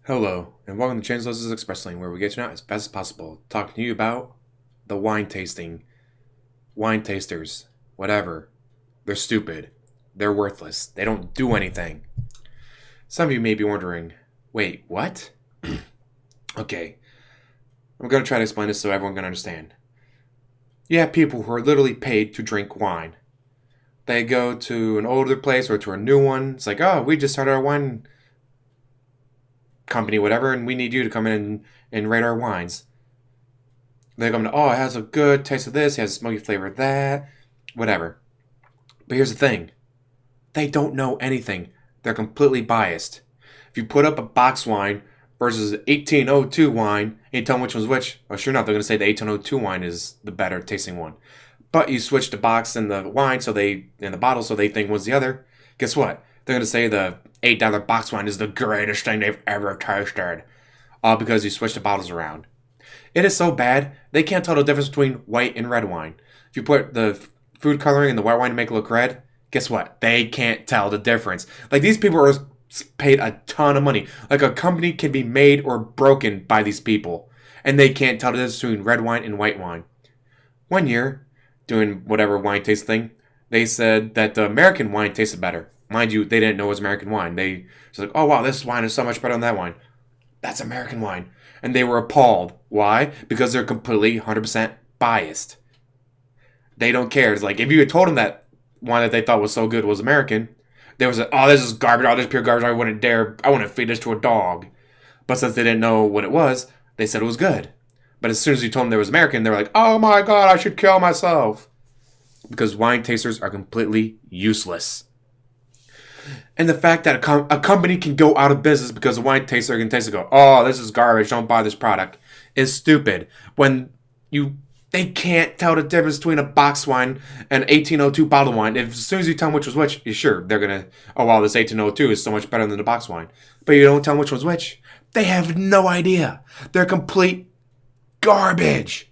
Hello, and welcome to Translations Express Lane, where we get you out as fast as possible, talking to you about the wine tasting, wine tasters, whatever. They're stupid. They're worthless. They don't do anything. Some of you may be wondering, wait, what? Okay, I'm going to try to explain this so everyone can understand. You have people who are literally paid to drink wine. They go to an older place or to a new one. It's like, oh, we just started our wine company, whatever, and we need you to come in and rate our wines. They come to, oh, it has a good taste of this, it has a smoky flavor of that, whatever. But here's the thing. They don't know anything. They're completely biased. If you put up a box wine versus 1802 wine, and you tell them which one's which, well, sure enough, they're going to say the 1802 wine is the better tasting one. But you switch the box and the wine, in the bottle, so they think one's the other. Guess what? They're going to say the $8 box wine is the greatest thing they've ever tasted. All because you switch the bottles around. It is so bad, they can't tell the difference between white and red wine. If you put the food coloring in the white wine to make it look red, guess what? They can't tell the difference. Like, these people are paid a ton of money. Like, a company can be made or broken by these people. And they can't tell the difference between red wine and white wine. One year, doing whatever wine taste thing, they said that the American wine tasted better. Mind you, they didn't know it was American wine. They was like, oh wow, this wine is so much better than that wine. That's American wine. And they were appalled. Why? Because they're completely 100% biased. They don't care. It's like, if you had told them that wine that they thought was so good was American, they was like, oh, this is garbage. Oh, this is pure garbage. I wouldn't feed this to a dog. But since they didn't know what it was, they said it was good. But as soon as you told them it was American, they were like, oh my god, I should kill myself. Because wine tasters are completely useless. And the fact that a company can go out of business because a wine taster can taste it and go, oh, this is garbage, don't buy this product, is stupid. When they can't tell the difference between a box wine and 1802 bottled wine. If as soon as you tell them which was which, sure, they're going to, oh, wow, this 1802 is so much better than the box wine. But you don't tell them which one's which. They have no idea. They're complete garbage.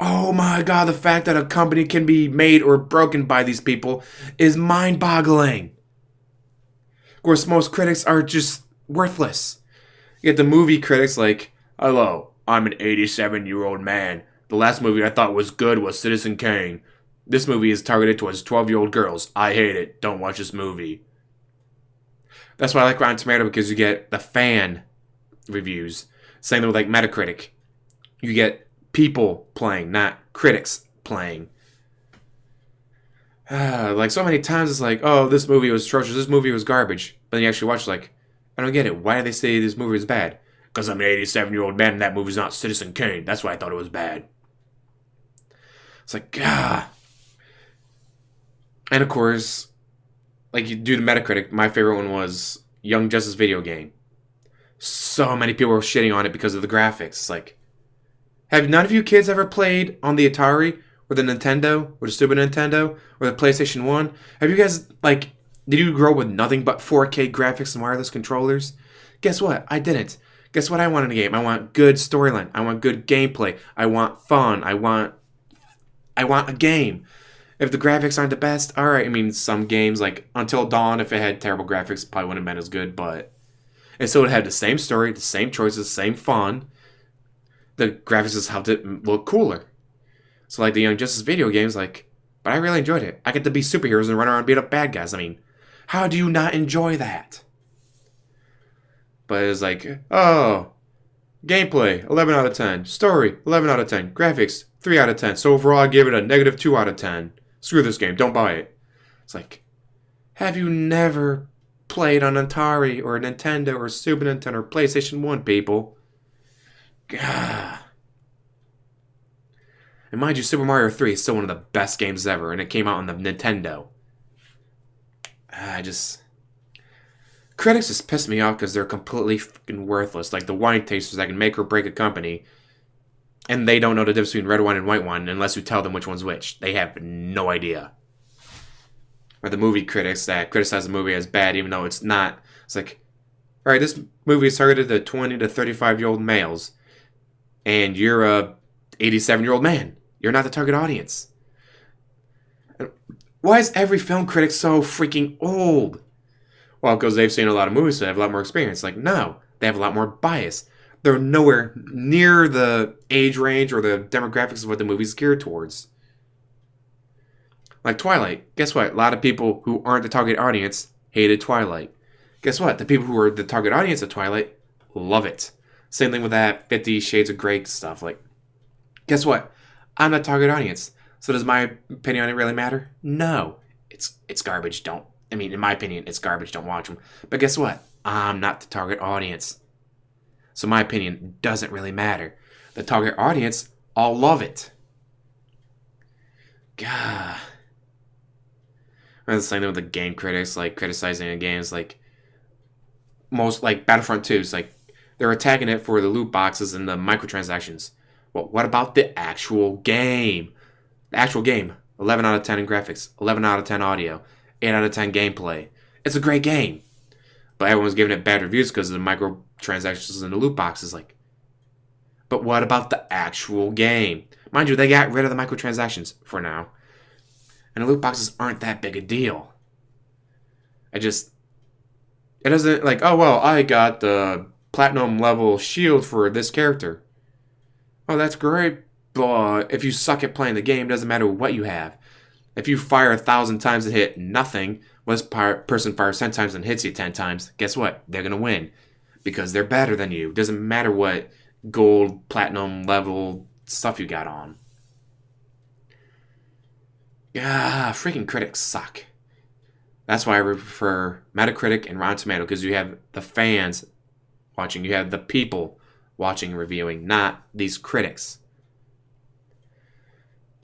Oh my god, the fact that a company can be made or broken by these people is mind-boggling. Of course, most critics are just worthless. You get the movie critics like, hello, I'm an 87-year-old man. The last movie I thought was good was Citizen Kane. This movie is targeted towards 12-year-old girls. I hate it. Don't watch this movie. That's why I like Rotten Tomato, because you get the fan reviews. Same thing with like Metacritic. You get people playing, not critics playing. Like so many times it's like, oh, this movie was atrocious, this movie was garbage. But then you actually watch like, I don't get it. Why do they say this movie is bad? Because I'm an 87-year-old man and that movie's not Citizen Kane. That's why I thought it was bad. It's like, ah. And of course, like you do the Metacritic, my favorite one was Young Justice video game. So many people were shitting on it because of the graphics. It's like, have none of you kids ever played on the Atari? Or the Nintendo, or the Super Nintendo, or the PlayStation 1? Have you guys, like, did you grow up with nothing but 4K graphics and wireless controllers? Guess what? I didn't. Guess what I want in a game? I want good storyline. I want good gameplay. I want fun. I want a game. If the graphics aren't the best, alright. I mean, some games, like Until Dawn, if it had terrible graphics, it probably wouldn't have been as good, but it still would have the same story, the same choices, the same fun. The graphics just helped it look cooler. So like the Young Justice video games, like, but I really enjoyed it. I get to be superheroes and run around and beat up bad guys. I mean, how do you not enjoy that? But it's like, oh, gameplay, 11 out of 10. Story, 11 out of 10. Graphics, 3 out of 10. So overall, I give it a negative 2 out of 10. Screw this game, don't buy it. It's like, have you never played on Atari or Nintendo or Super Nintendo or PlayStation 1, people? Gah. And mind you, Super Mario 3 is still one of the best games ever, and it came out on the Nintendo. Critics just piss me off because they're completely fucking worthless. Like the wine tasters that can make or break a company, and they don't know the difference between red wine and white wine unless you tell them which one's which. They have no idea. Or the movie critics that criticize the movie as bad even though it's not. It's like, alright, this movie is targeted to 20 to 35-year-old males, and you're a 87-year-old man. You're not the target audience. Why is every film critic so freaking old? Well, because they've seen a lot of movies, so they have a lot more experience. Like, no. They have a lot more bias. They're nowhere near the age range or the demographics of what the movie's geared towards. Like Twilight. Guess what? A lot of people who aren't the target audience hated Twilight. Guess what? The people who are the target audience of Twilight love it. Same thing with that 50 Shades of Grey stuff. Like, guess what? I'm the target audience. So does my opinion on it really matter? No. It's garbage. Don't. I mean, in my opinion, it's garbage. Don't watch them. But guess what? I'm not the target audience. So my opinion doesn't really matter. The target audience all love it. God. That's the same thing with the game critics, like criticizing the games, like most like Battlefront 2. It's like they're attacking it for the loot boxes and the microtransactions. Well, what about the actual game? The actual game. 11 out of 10 in graphics, 11 out of 10 audio, 8 out of 10 gameplay. It's a great game. But everyone's giving it bad reviews because of the microtransactions and the loot boxes. Like, but what about the actual game? Mind you, they got rid of the microtransactions for now. And the loot boxes aren't that big a deal. It doesn't like, oh, well, I got the platinum level shield for this character. Oh, that's great. But if you suck at playing the game, it doesn't matter what you have. If you fire 1,000 times and hit nothing, this person fires 10 times and hits you 10 times, guess what? They're going to win. Because they're better than you. It doesn't matter what gold, platinum level stuff you got on. Yeah, freaking critics suck. That's why I prefer Metacritic and Rotten Tomato, because you have the fans watching, you have the people watching and reviewing, not these critics.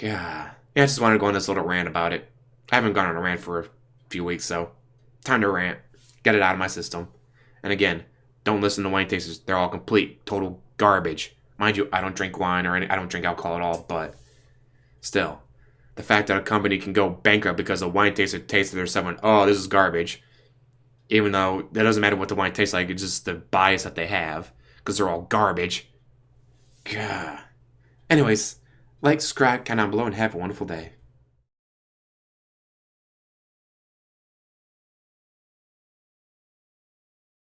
Yeah, I just wanted to go on this little rant about it. I haven't gone on a rant for a few weeks, so time to rant. Get it out of my system. And again, don't listen to wine tasters. They're all complete, total garbage. Mind you, I don't drink wine or I don't drink alcohol at all, but still. The fact that a company can go bankrupt because a wine taster tasted their stuff and, oh, this is garbage. Even though it doesn't matter what the wine tastes like, it's just the bias that they have. Because they're all garbage. God. Anyways, like, subscribe, comment down below, and have a wonderful day.